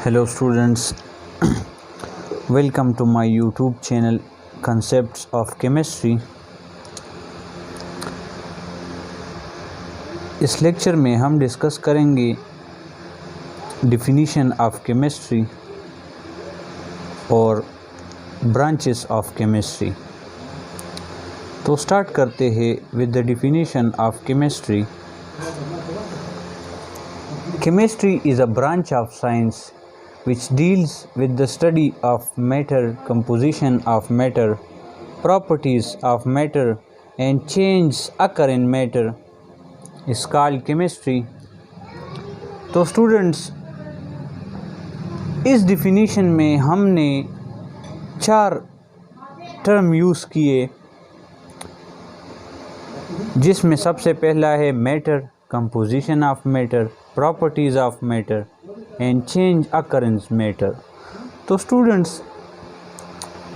Hello students, welcome to my YouTube channel Concepts of Chemistry। इस lecture में हम discuss करेंगे डिफिनीशन ऑफ केमिस्ट्री और ब्रांचेस ऑफ केमिस्ट्री। तो स्टार्ट करते हैं with the definition of chemistry. Chemistry is a branch of science which deals with the study of matter, composition of matter, properties of matter and changes occur in matter is called chemistry। तो students, इस definition में हमने 4 term use किए, जिसमें सबसे पहला है matter, composition of matter, properties of matter and change occurrence matter. तो स्टूडेंट्स,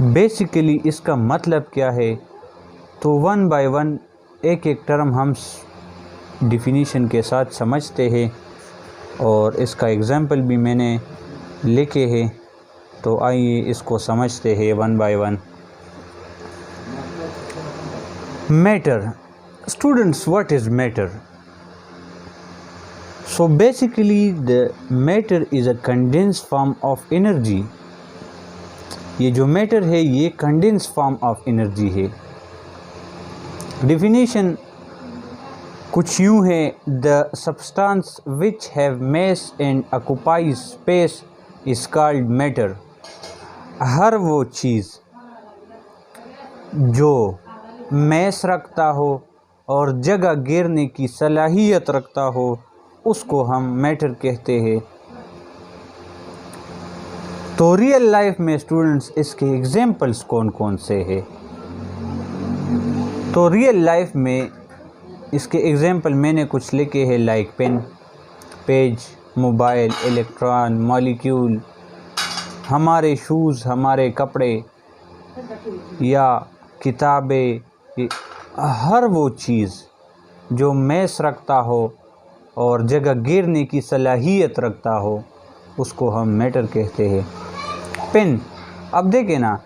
बेसिकली इसका मतलब क्या है, तो वन बाय वन एक एक टर्म हम डिफिनीशन के साथ समझते हैं और इसका एग्जाम्पल भी मैंने लिखे हैं। तो आइए इसको समझते हैं one by one. Matter, students, what is matter? So basically the matter is a condensed form of energy। ये जो मैटर है ये condensed form of energy है। Definition कुछ यूँ है, the substance which have mass and occupies space is called matter। हर वो चीज़ जो mass रखता हो और जगह घेरने की सलाहियत रखता हो उसको हम मैटर कहते हैं। तो रियल लाइफ में स्टूडेंट्स इसके एग्जाम्पल्स कौन कौन से हैं? तो रियल लाइफ में इसके एग्जाम्पल मैंने कुछ लिखे हैं, like pen, page, mobile, electron, molecule, हमारे शूज़, हमारे कपड़े या किताबें, हर वो चीज़ जो मैस रखता हो और जगह घेरने की सलाहियत रखता हो उसको हम मैटर कहते हैं। पेन, अब देखें ना,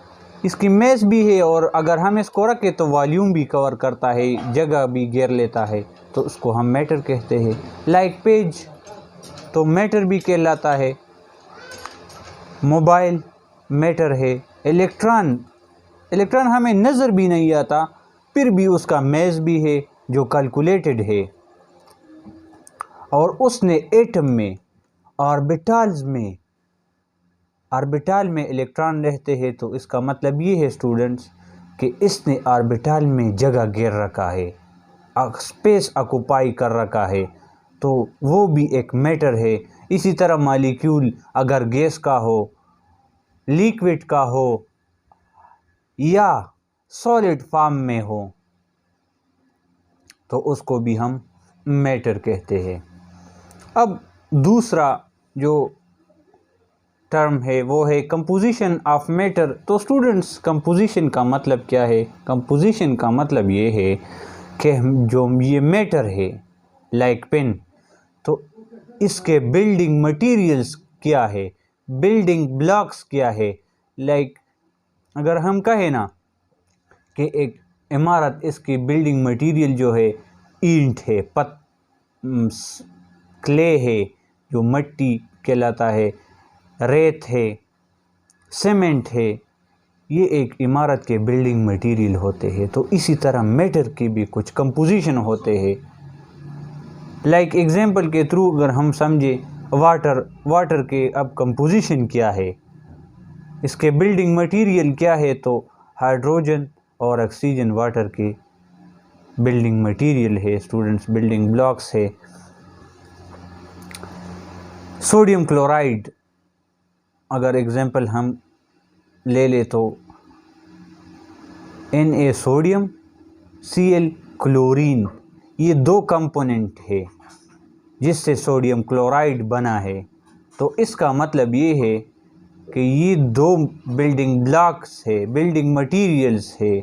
इसकी मैस भी है और अगर हम इसको रखें तो वॉल्यूम भी कवर करता है, जगह भी घेर लेता है, तो उसको हम मैटर कहते हैं। लाइक पेज तो मैटर भी कहलाता है, मोबाइल मैटर है, इलेक्ट्रॉन हमें नज़र भी नहीं आता फिर भी उसका मैस भी है जो कैलकुलेटेड है, और उसने एटम में ऑर्बिटल में इलेक्ट्रॉन रहते हैं। तो इसका मतलब ये है स्टूडेंट्स कि इसने ऑर्बिटल में जगह घेर रखा है, स्पेस ऑक्युपाई कर रखा है, तो वो भी एक मैटर है। इसी तरह मॉलिक्यूल अगर गैस का हो, लिक्विड का हो या सॉलिड फॉर्म में हो तो उसको भी हम मैटर कहते हैं। अब दूसरा जो टर्म है वो है कंपोजिशन ऑफ मैटर। तो स्टूडेंट्स, कंपोजिशन का मतलब क्या है? कंपोजिशन का मतलब ये है कि जो ये मैटर है लाइक पेन, तो इसके बिल्डिंग मटेरियल्स क्या है, बिल्डिंग ब्लॉक्स क्या है। लाइक अगर हम कहें ना कि एक इमारत, इसकी बिल्डिंग मटेरियल जो है ईंट है, क्ले है जो मट्टी कहलाता है, रेत है, सीमेंट है, ये एक इमारत के बिल्डिंग मटेरियल होते हैं। तो इसी तरह मैटर की भी कुछ कंपोजिशन होते हैं। लाइक एग्जांपल के थ्रू अगर हम समझे वाटर के अब कंपोजिशन क्या है, इसके बिल्डिंग मटेरियल क्या है, तो हाइड्रोजन और ऑक्सीजन वाटर के बिल्डिंग मटेरियल है स्टूडेंट्स, बिल्डिंग ब्लॉक्स है। सोडियम क्लोराइड अगर एग्जांपल हम ले ले तो Na सोडियम, Cl क्लोरीन, ये 2 कंपोनेंट है जिससे सोडियम क्लोराइड बना है। तो इसका मतलब ये है कि ये 2 बिल्डिंग ब्लॉक्स है, बिल्डिंग मटेरियल्स है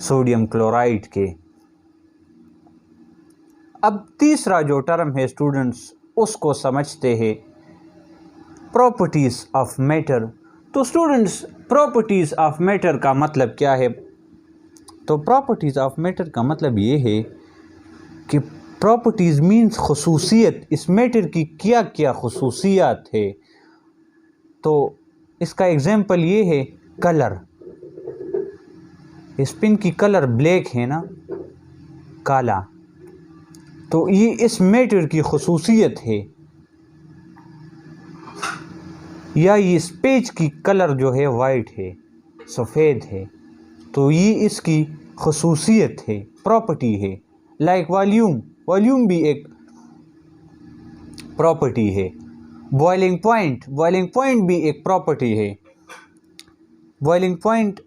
सोडियम क्लोराइड के। अब तीसरा जो टर्म है स्टूडेंट्स उसको समझते हैं, प्रॉपर्टीज़ ऑफ मैटर। तो स्टूडेंट्स, प्रॉपर्टीज़ ऑफ मैटर का मतलब क्या है? तो प्रॉपर्टीज़ ऑफ मैटर का मतलब ये है कि प्रॉपर्टीज़ मीन्स खसूसियत, इस मैटर की क्या क्या खसूसियात है। तो इसका एग्जांपल ये है कलर। इस पेन की कलर ब्लैक है ना, काला, तो ये इस मैटर की खसूसियत है। या ये इस पेज की कलर जो है वाइट है, सफ़ेद है, तो ये इसकी खसूसियत है, प्रॉपर्टी है। लाइक वॉल्यूम, वॉल्यूम भी एक प्रॉपर्टी है। बॉइलिंग पॉइंट, बॉइलिंग पॉइंट भी एक प्रॉपर्टी है। बॉइलिंग पॉइंट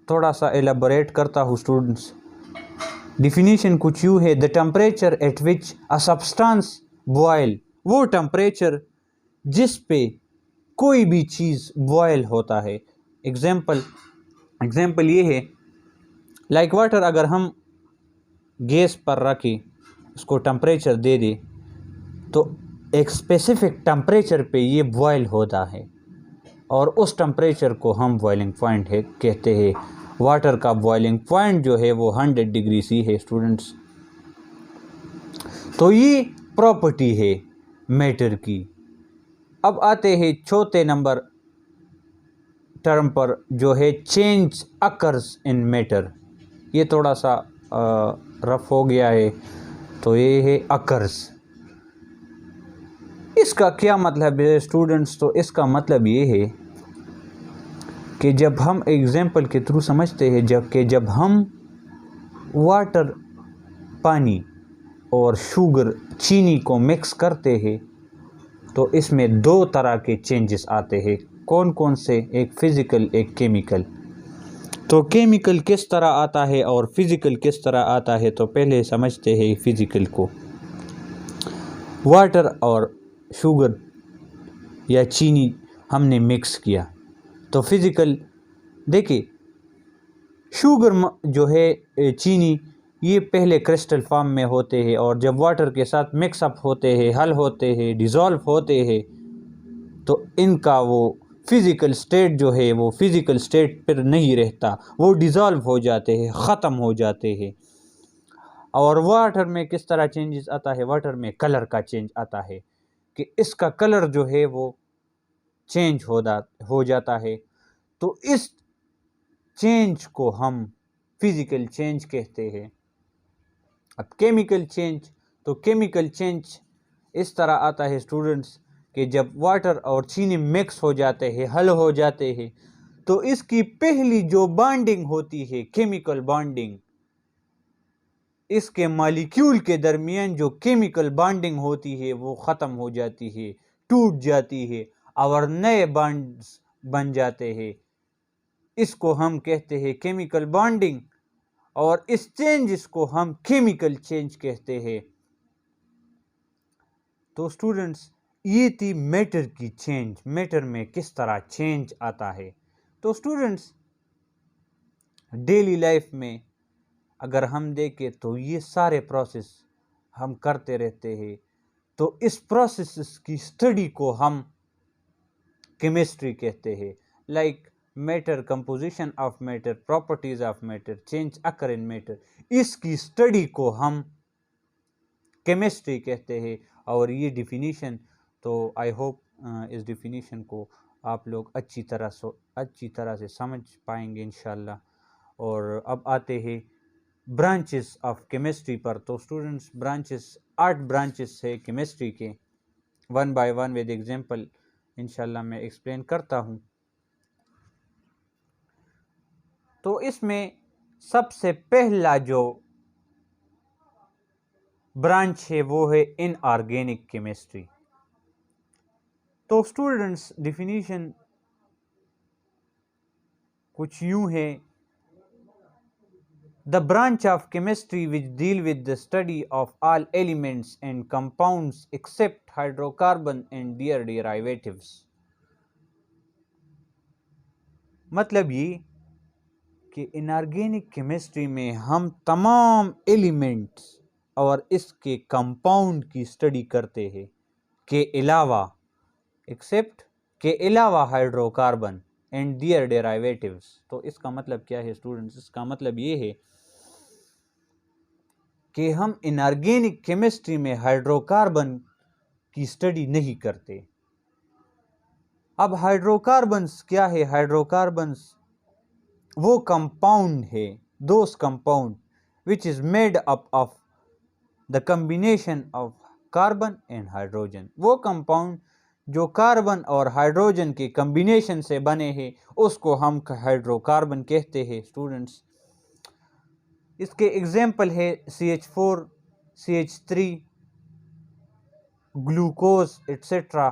थोड़ा सा एलेबोरेट करता हूँ स्टूडेंट्स। डिफिनीशन कुछ यूँ है, the temperature at which a substance boil, वो टेम्परेचर जिस पे कोई भी चीज़ बॉयल होता है। एग्जाम्पल ये है, लाइक वाटर, अगर हम गैस पर रखें, उसको टेम्परेचर दे दे, तो एक स्पेसिफिक टेम्परेचर पे ये बॉयल होता है, और उस टेम्परेचर को हम बॉइलिंग पॉइंट है कहते हैं। वाटर का बॉइलिंग पॉइंट जो है वो 100 डिग्री सी है स्टूडेंट्स। तो ये प्रॉपर्टी है मैटर की। अब आते हैं चौथे नंबर टर्म पर, जो है चेंज अकर्स इन मैटर। ये थोड़ा सा रफ हो गया है, तो ये है अकर्स। इसका क्या मतलब है स्टूडेंट्स? तो इसका मतलब ये है कि जब हम एग्जाम्पल के थ्रू समझते हैं, जब हम वाटर, पानी और शुगर, चीनी को मिक्स करते हैं, तो इसमें दो तरह के चेंजेस आते हैं। कौन कौन से? एक फिज़िकल, एक केमिकल। तो केमिकल किस तरह आता है और फिज़िकल किस तरह आता है, तो पहले समझते हैं फिज़िकल को। वाटर और शुगर या चीनी हमने मिक्स किया, तो फिज़िकल, देखिए शुगर जो है, चीनी, ये पहले क्रिस्टल फॉर्म में होते हैं, और जब वाटर के साथ मिक्सअप होते हैं, हल होते हैं, डिज़ोल्व होते हैं, तो इनका वो फिज़िकल स्टेट जो है वो फिज़िकल स्टेट पर नहीं रहता, वो डिज़ोल्व हो जाते हैं, ख़त्म हो जाते हैं। और वाटर में किस तरह चेंजेस आता है? वाटर में कलर का चेंज आता है, कि इसका कलर जो है वो चेंज हो जाता है। तो इस चेंज को हम फिज़िकल चेंज कहते हैं। अब केमिकल चेंज, तो केमिकल चेंज इस तरह आता है स्टूडेंट्स कि जब वाटर और चीनी मिक्स हो जाते हैं, हल हो जाते हैं, तो इसकी पहली जो बॉन्डिंग होती है, केमिकल बॉन्डिंग, इसके मॉलिक्यूल के दरमियान जो केमिकल बॉन्डिंग होती है वो ख़त्म हो जाती है, टूट जाती है, और नए बॉन्ड्स बन जाते हैं। इसको हम कहते हैं केमिकल बॉन्डिंग, और इस चेंज को हम केमिकल चेंज कहते हैं। तो स्टूडेंट्स, ये थी मैटर की चेंज, मैटर में किस तरह चेंज आता है। तो स्टूडेंट्स, डेली लाइफ में अगर हम देखें तो ये सारे प्रोसेस हम करते रहते हैं, तो इस प्रोसेस की स्टडी को हम केमिस्ट्री कहते हैं। Like matter, composition of matter, properties of matter, change occur in matter, इसकी स्टडी को हम केमिस्ट्री कहते हैं। और ये डिफिनीशन, तो आई होप इस डिफिनीशन को आप लोग अच्छी तरह से समझ पाएंगे इंशाल्लाह। और अब आते हैं ब्रांचेस ऑफ केमिस्ट्री पर। तो स्टूडेंट्स, ब्रांचेस, 8 ब्रांचेस है केमिस्ट्री के, one by one with example इंशाल्लाह मैं एक्सप्लेन करता हूँ। तो इसमें सबसे पहला जो ब्रांच है वो है इनऑर्गेनिक केमिस्ट्री। तो स्टूडेंट्स, डिफिनीशन कुछ यूं है, the branch of chemistry which deal with the study of all elements and compounds except hydrocarbon and their derivatives। मतलब ये कि इनऑर्गेनिक केमिस्ट्री में हम तमाम एलिमेंट्स और इसके कंपाउंड की स्टडी करते हैं, के अलावा, एक्सेप्ट के अलावा हाइड्रोकार्बन एंड दियर डेराइवेटिव्स। तो इसका मतलब क्या है स्टूडेंट्स? इसका मतलब ये है कि हम इनऑर्गेनिक केमिस्ट्री में हाइड्रोकार्बन की स्टडी नहीं करते। अब हाइड्रोकार्बन्स क्या है? हाइड्रोकार्बन्स वो कंपाउंड है, those compound which is made up of the combination of carbon and hydrogen. वो कंपाउंड जो कार्बन और हाइड्रोजन के कम्बिनेशन से बने हैं उसको हम हाइड्रोकार्बन कहते हैं स्टूडेंट्स। इसके एग्जाम्पल है CH4, CH3, ग्लूकोज एट्सेट्रा।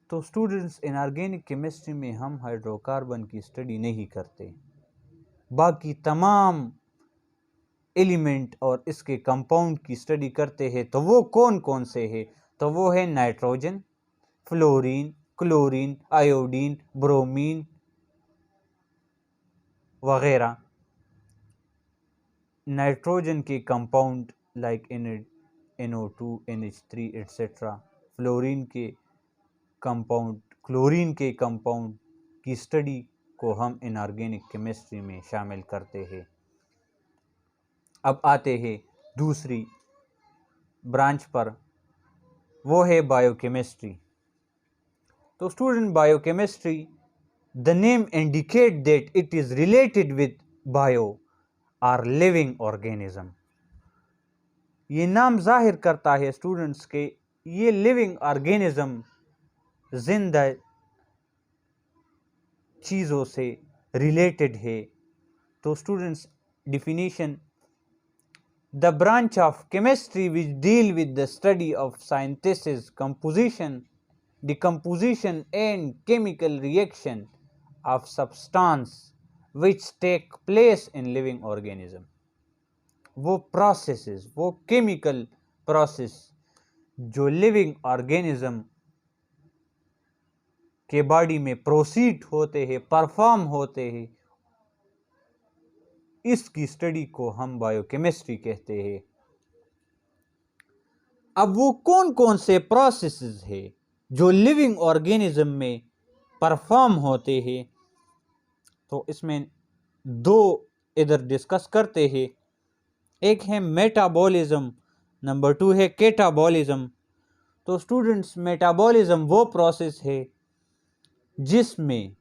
तो स्टूडेंट्स इनऑर्गेनिक केमिस्ट्री में हम हाइड्रोकार्बन की स्टडी नहीं करते, बाकी तमाम एलिमेंट और इसके कंपाउंड की स्टडी करते हैं। तो वो कौन कौन से हैं? तो वो है nitrogen, fluorine, chlorine, iodine, bromine वगैरह। नाइट्रोजन के compound like NO2, NH3 etcetera. Fluorine के कंपाउंड, क्लोरीन के कंपाउंड की स्टडी को हम इनऑर्गेनिक केमिस्ट्री में शामिल करते हैं। अब आते हैं दूसरी ब्रांच पर, वो है बायोकेमिस्ट्री। तो student biochemistry, the name indicate that it is related with bio or living organism. ये नाम जाहिर करता है स्टूडेंट्स के ये लिविंग ऑर्गेनिज्म जिंदा चीज़ों से रिलेटेड है। तो students definition, the branch of chemistry which deal with the study of synthesis, composition, decomposition and chemical reaction of substance which take place in living organism। वो processes, वो chemical process जो living organism के body में proceed होते हैं, perform होते हैं, इसकी स्टडी को हम बायोकेमिस्ट्री कहते हैं। अब वो कौन कौन से प्रोसेसेस है जो लिविंग ऑर्गेनिज्म में परफॉर्म होते हैं? तो इसमें दो इधर डिस्कस करते हैं। एक है मेटाबॉलिज्म, नंबर 2 है कैटाबॉलिज्म। तो स्टूडेंट्स मेटाबॉलिज्म वो प्रोसेस है जिसमें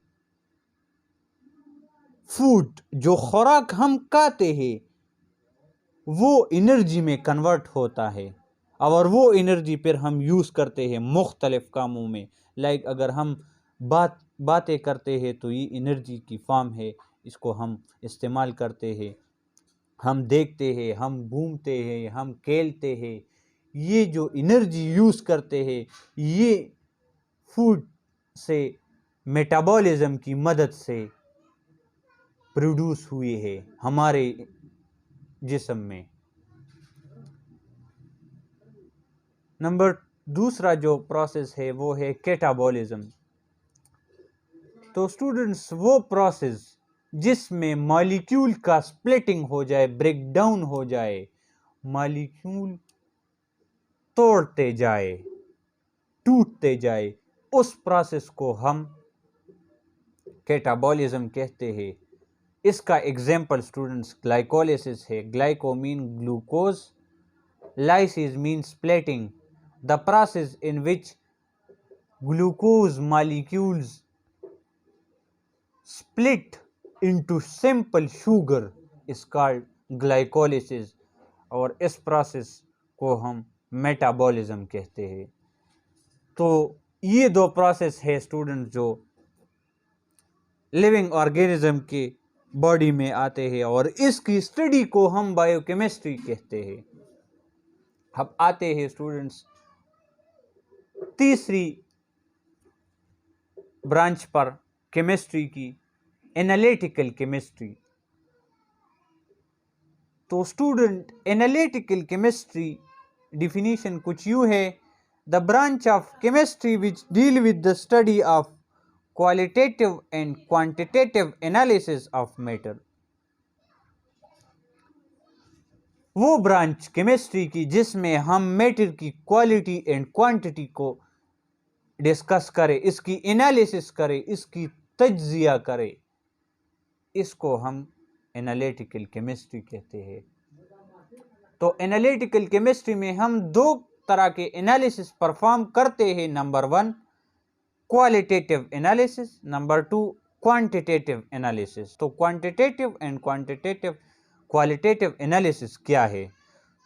फूड, जो खुराक हम खाते हैं, वो एनर्जी में कन्वर्ट होता है और वो एनर्जी फिर हम यूज़ करते हैं मुख्तलिफ कामों में। लाइक अगर हम बातें करते हैं तो ये एनर्जी की फॉर्म है, इसको हम इस्तेमाल करते हैं। हम देखते हैं, हम घूमते हैं, हम खेलते हैं, ये जो एनर्जी यूज़ करते हैं ये फूड से मेटाबॉलिज्म की मदद से प्रोड्यूस हुए है हमारे जिस्म में। नंबर दूसरा जो प्रोसेस है वो है कैटाबॉलिज्म। तो स्टूडेंट्स वो प्रोसेस जिसमें मॉलिक्यूल का स्प्लिटिंग हो जाए, ब्रेक डाउन हो जाए, मॉलिक्यूल तोड़ते जाए, टूटते जाए, उस प्रोसेस को हम कैटाबॉलिज्म कहते हैं। इसका एग्जाम्पल स्टूडेंट्स ग्लाइकोलिसिस है। Glyco mean glucose, lysis mean splitting, the process in which glucose molecules split into simple sugar is called glycolysis और इस प्रोसेस को हम मेटाबॉलिज्म कहते हैं। तो ये दो प्रोसेस है स्टूडेंट जो लिविंग ऑर्गेनिज्म के बॉडी में आते हैं और इसकी स्टडी को हम बायोकेमिस्ट्री कहते हैं। अब आते हैं स्टूडेंट्स तीसरी ब्रांच पर केमिस्ट्री की, एनालिटिकल केमिस्ट्री। तो स्टूडेंट एनालिटिकल केमिस्ट्री डिफिनीशन कुछ यूँ है, the branch of chemistry which deal with the study of qualitative and quantitative analysis of matter. वो ब्रांच केमिस्ट्री की जिसमें हम मैटर की क्वालिटी एंड क्वांटिटी को डिस्कस करे, इसकी एनालिसिस करे, इसकी तज्जिया करे, इसको हम एनालिटिकल केमिस्ट्री कहते हैं। तो एनालिटिकल केमिस्ट्री में हम दो तरह के एनालिसिस परफॉर्म करते हैं। Number 1 qualitative analysis, number 2 quantitative analysis. तो क्वांटिटेटिव एंड क्वालिटेटिव एनालिसिस क्या है?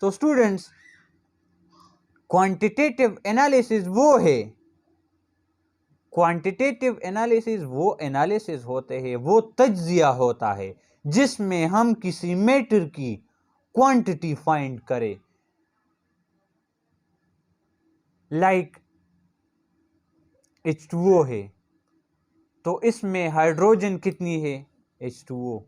तो स्टूडेंट्स, क्वांटिटेटिव एनालिसिस वो एनालिसिस होते हैं, वो तज्जिया होता है जिसमें हम किसी मैटर की क्वांटिटी फाइंड करें। लाइक H2O है, तो इसमें हाइड्रोजन कितनी है? H2O।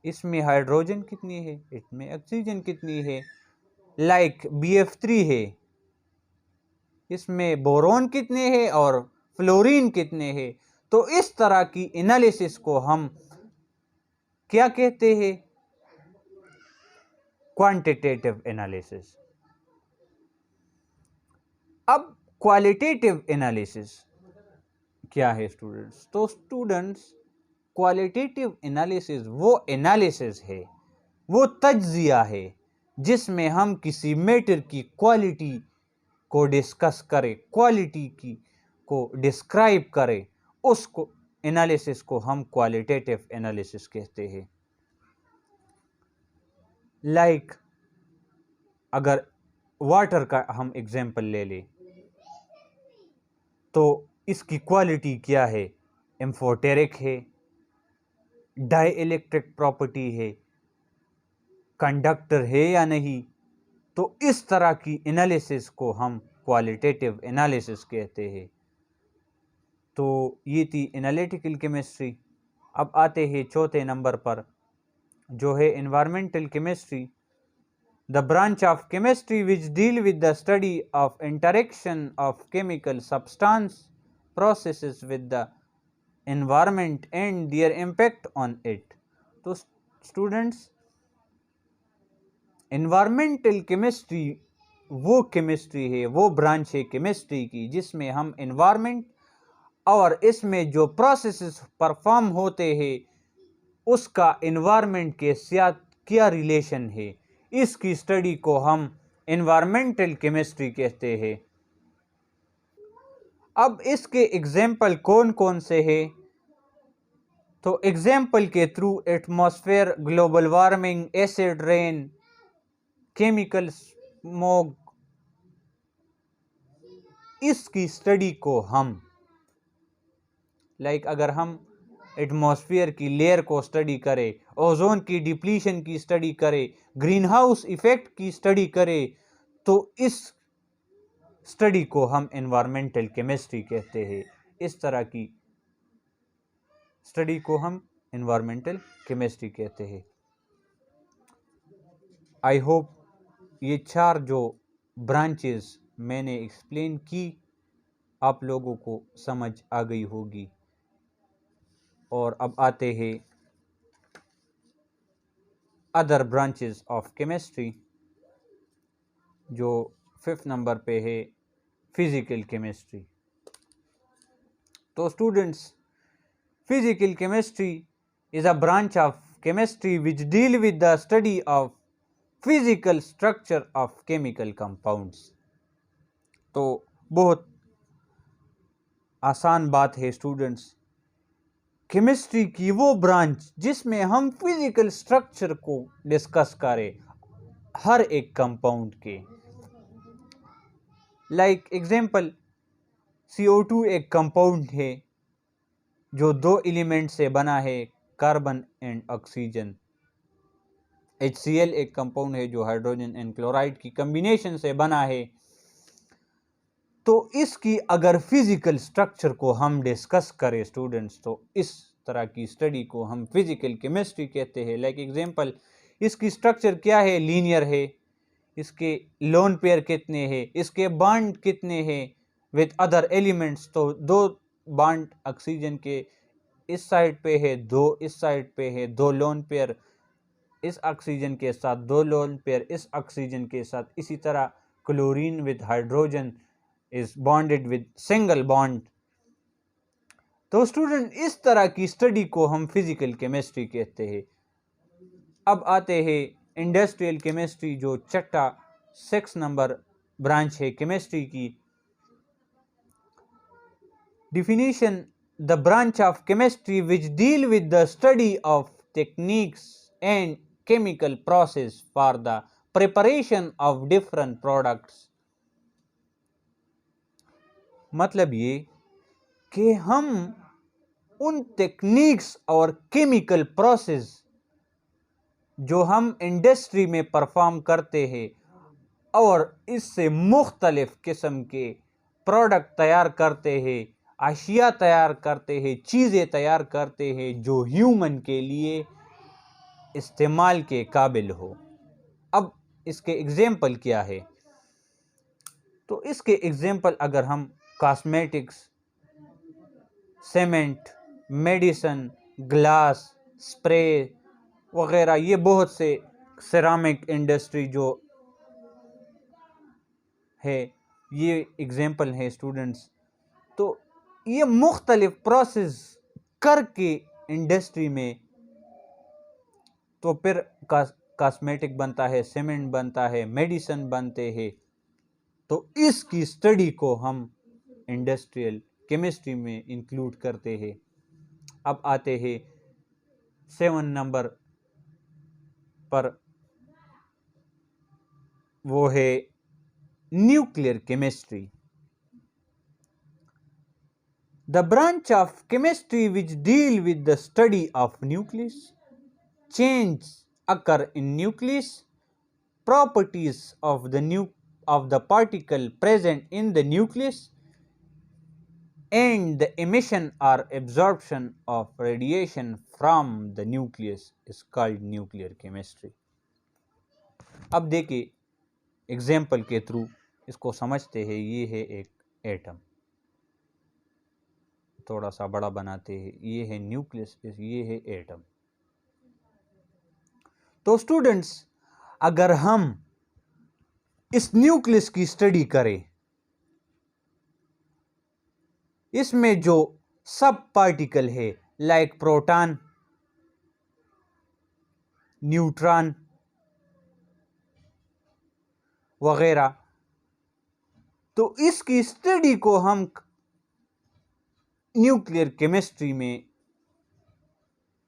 इसमें हाइड्रोजन कितनी है? इसमें ऑक्सीजन कितनी है? लाइक BF3 है, इसमें बोरोन कितने हैं और फ्लोरीन कितने हैं? तो इस तरह की एनालिसिस को हम क्या कहते हैं? Quantitative analysis. अब क्वालिटेटिव एनालिसिस क्या है स्टूडेंट्स? तो स्टूडेंट्स, क्वालिटेटिव एनालिसिस वो एनालिसिस है, वो तज्जिया है जिसमें हम किसी मैटर की क्वालिटी को डिस्कस करें, क्वालिटी की को डिस्क्राइब करें, उसको एनालिसिस को हम क्वालिटेटिव एनालिसिस कहते हैं। लाइक अगर वाटर का हम एग्जांपल ले लें, तो इसकी क्वालिटी क्या है? एम्फोटेरिक है, डाई इलेक्ट्रिक प्रॉपर्टी है, कंडक्टर है या नहीं? तो इस तरह की एनालिसिस को हम क्वालिटेटिव एनालिसिस कहते हैं। तो ये थी एनालिटिकल केमिस्ट्री। अब आते हैं चौथे नंबर पर, जो है environmental chemistry, the branch of chemistry which deal with the study of interaction of chemical substance processes with the environment and there impact on it. तो स्टूडेंट्स, एनवायरमेंटल केमिस्ट्री वो chemistry है, वो ब्रांच है chemistry की जिसमें हम environment और इसमें जो प्रोसेसेस परफॉर्म होते हैं उसका एनवायरमेंट के साथ क्या रिलेशन है, इसकी स्टडी को हम एनवायरमेंटल केमिस्ट्री कहते हैं। अब इसके एग्जाम्पल कौन कौन से हैं? तो एग्जाम्पल के through atmosphere, global warming, acid rain, chemical smoke, इसकी स्टडी को हम अगर हम एटमॉस्फेयर की लेयर को स्टडी करें, ओजोन की डिप्लीशन की स्टडी करें, ग्रीन हाउस इफेक्ट की स्टडी करें, तो इस स्टडी को हम एनवायरमेंटल केमिस्ट्री कहते हैं। इस तरह की स्टडी को हम एनवायरमेंटल केमिस्ट्री कहते हैं। आई होप ये 4 जो ब्रांचेस मैंने एक्सप्लेन की आप लोगों को समझ आ गई होगी। और अब आते हैं अदर ब्रांचेस ऑफ केमिस्ट्री, जो 5th नंबर पे है फिजिकल केमिस्ट्री। तो students, physical chemistry is a branch of chemistry which deal with the study of physical structure of chemical compounds. तो बहुत आसान बात है स्टूडेंट्स, केमिस्ट्री की वो ब्रांच जिसमें हम फिजिकल स्ट्रक्चर को डिस्कस करें हर एक कंपाउंड के। लाइक एग्जांपल, CO2 एक कंपाउंड है जो 2 एलिमेंट से बना है, कार्बन एंड ऑक्सीजन। HCl एक कंपाउंड है जो हाइड्रोजन एंड क्लोराइड की कॉम्बिनेशन से बना है। तो इसकी अगर फिजिकल स्ट्रक्चर को हम डिस्कस करें स्टूडेंट्स, तो इस तरह की स्टडी को हम फिजिकल केमिस्ट्री कहते हैं। लाइक एग्जांपल, इसकी स्ट्रक्चर क्या है? लीनियर है, इसके लोन पेयर कितने हैं, इसके बॉन्ड कितने हैं विद अदर एलिमेंट्स। तो 2 बॉन्ड ऑक्सीजन के इस साइड पे है, 2 इस साइड पे है, 2 लोन पेयर इस ऑक्सीजन के साथ, 2 लोन पेयर इस ऑक्सीजन के साथ। इसी तरह chlorine with hydrogen is bonded with single bond. तो स्टूडेंट, इस तरह की स्टडी को हम फिजिकल केमिस्ट्री कहते हैं। अब आते हैं इंडस्ट्रियल केमिस्ट्री, जो छठा 6 नंबर ब्रांच है केमिस्ट्री की। Definition: the branch of chemistry which deal with the study of techniques and chemical process for the preparation of different products। मतलब ये कि हम उन टेक्निक्स और केमिकल प्रोसेस जो हम इंडस्ट्री में परफॉर्म करते हैं और इससे मुख्तलिफ किस्म के प्रोडक्ट तैयार करते हैं, अशिया तैयार करते हैं, चीज़ें तैयार करते हैं जो ह्यूमन के लिए इस्तेमाल के काबिल हो। अब इसके एग्जाम्पल क्या है? तो इसके एग्जाम्पल अगर हम cosmetics, cement, medicine, glass, spray वगैरह, ये बहुत से सिरामिक इंडस्ट्री जो है, ये एग्जाम्पल है स्टूडेंट्स। तो ये मुख्तलिफ प्रोसेस करके इंडस्ट्री में तो फिर कॉस्मेटिक बनता है, सीमेंट बनता है, मेडिसिन बनते हैं। तो इसकी स्टडी को हम इंडस्ट्रियल केमिस्ट्री में इंक्लूड करते हैं। अब आते हैं 7 नंबर पर, वो है nuclear chemistry. The branch of chemistry which deal with the study of nucleus, changes occur in nucleus, properties of the particle present in the nucleus, and the emission or absorption of radiation from the nucleus is called nuclear chemistry। अब देखिए example के through इसको समझते हैं। ये है एक atom, थोड़ा सा बड़ा बनाते हैं, ये है न्यूक्लियस, ये है एटम। तो स्टूडेंट्स, अगर हम इस न्यूक्लियस की स्टडी करें, इसमें जो सब पार्टिकल है लाइक प्रोटॉन, न्यूट्रॉन वगैरह, तो इसकी स्टडी को हम न्यूक्लियर केमिस्ट्री में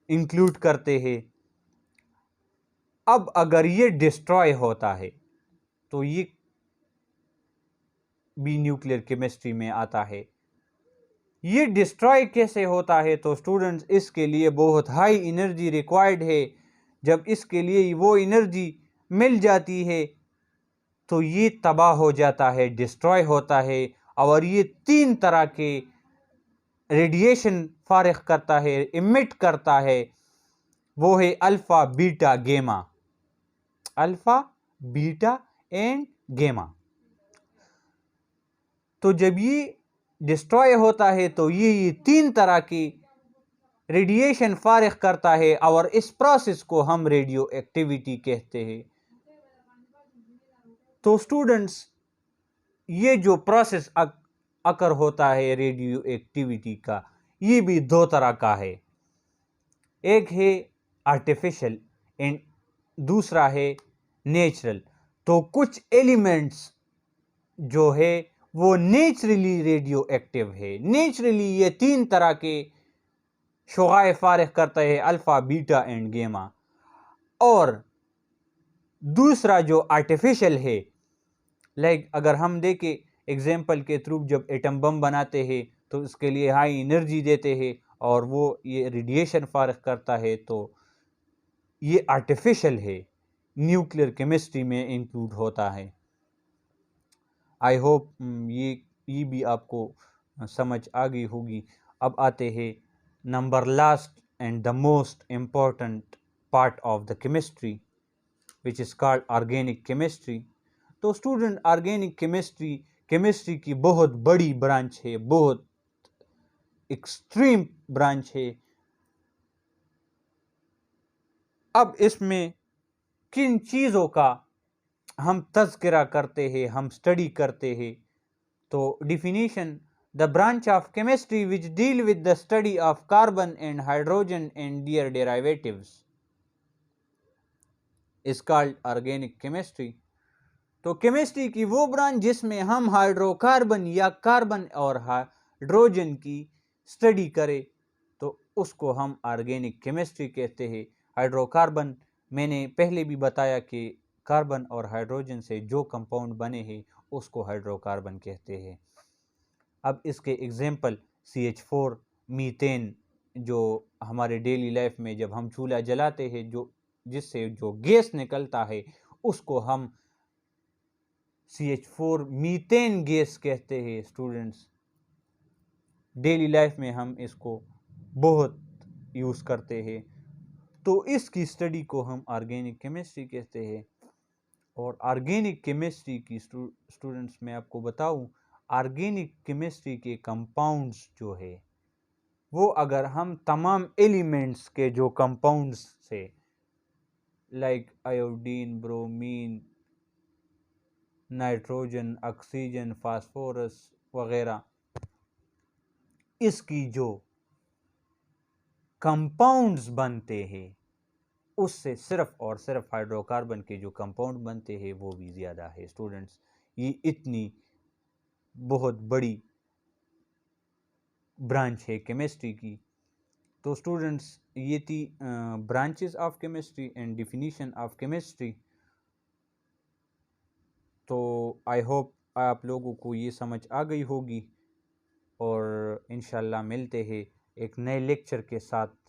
इंक्लूड करते हैं। अब अगर ये डिस्ट्रॉय होता है तो ये भी न्यूक्लियर केमिस्ट्री में आता है। ये डिस्ट्रॉय कैसे होता है? तो स्टूडेंट्स, इसके लिए बहुत हाई एनर्जी रिक्वायर्ड है। जब इसके लिए वो एनर्जी मिल जाती है तो ये तबाह हो जाता है, डिस्ट्रॉय होता है, और ये 3 तरह के रेडिएशन फारिग करता है, इमिट करता है। वो है अल्फ़ा, बीटा, गेमा। अल्फ़ा, बीटा एंड गेमा। तो जब ये डिस्ट्रॉय होता है तो ये 3 तरह की रेडिएशन फारिग करता है, और इस प्रोसेस को हम रेडियो एक्टिविटी कहते हैं। तो स्टूडेंट्स, ये जो प्रोसेस अकर होता है रेडियो एक्टिविटी का, ये भी 2 तरह का है। एक है आर्टिफिशियल एंड दूसरा है नेचुरल। तो कुछ एलिमेंट्स जो है वो नेचुरली रेडियो एक्टिव है। नेचुरली ये 3 तरह के शुआए फारिग करता है, अल्फ़ा, बीटा एंड गेमा। और दूसरा जो आर्टिफिशियल है, लाइक अगर हम देखें एग्जाम्पल के थ्रू, जब एटम बम बनाते हैं तो इसके लिए हाई एनर्जी देते हैं और वो ये रेडिएशन फारिग करता है, तो ये आर्टिफिशियल है, न्यूक्लियर केमिस्ट्री में इंक्लूड होता है। आई होप ये भी आपको समझ आ गई होगी। अब आते हैं number last and the most important part of the chemistry, which is called organic chemistry. तो स्टूडेंट, ऑर्गेनिक केमिस्ट्री की बहुत बड़ी ब्रांच है, बहुत एक्सट्रीम ब्रांच है। अब इसमें किन चीज़ों का हम तज़किरा करते हैं, हम स्टडी करते हैं। तो definition, the branch of chemistry which deal with the study of carbon and hydrogen and their derivatives is called organic chemistry. तो केमिस्ट्री की वो ब्रांच जिसमें हम हाइड्रोकार्बन या कार्बन और हाइड्रोजन की स्टडी करें, तो उसको हम ऑर्गेनिक केमिस्ट्री कहते हैं। हाइड्रोकार्बन मैंने पहले भी बताया कि कार्बन और हाइड्रोजन से जो कंपाउंड बने हैं उसको हाइड्रोकार्बन कहते हैं। अब इसके एग्जांपल CH4, मीथेन, जो हमारे डेली लाइफ में जब हम चूल्हा जलाते हैं जो जिससे जो गैस निकलता है उसको हम CH4 मीथेन गैस कहते हैं। स्टूडेंट्स, डेली लाइफ में हम इसको बहुत यूज़ करते हैं, तो इसकी स्टडी को हम ऑर्गेनिक केमिस्ट्री कहते हैं। और ऑर्गेनिक केमिस्ट्री की स्टूडेंट्स मैं आपको बताऊं, ऑर्गेनिक केमिस्ट्री के कंपाउंड्स जो है वो अगर हम तमाम एलिमेंट्स के जो कंपाउंड्स से like iodine, bromine, nitrogen, oxygen, phosphorus वगैरह, इसकी जो कंपाउंड्स बनते हैं उससे सिर्फ और सिर्फ हाइड्रोकार्बन के जो कंपाउंड बनते हैं वो भी ज़्यादा है। स्टूडेंट्स, ये इतनी बहुत बड़ी ब्रांच है केमिस्ट्री की। तो स्टूडेंट्स, ये थी branches of chemistry and definition of chemistry. तो आई होप आप लोगों को ये समझ आ गई होगी और इंशाल्लाह मिलते हैं एक नए लेक्चर के साथ।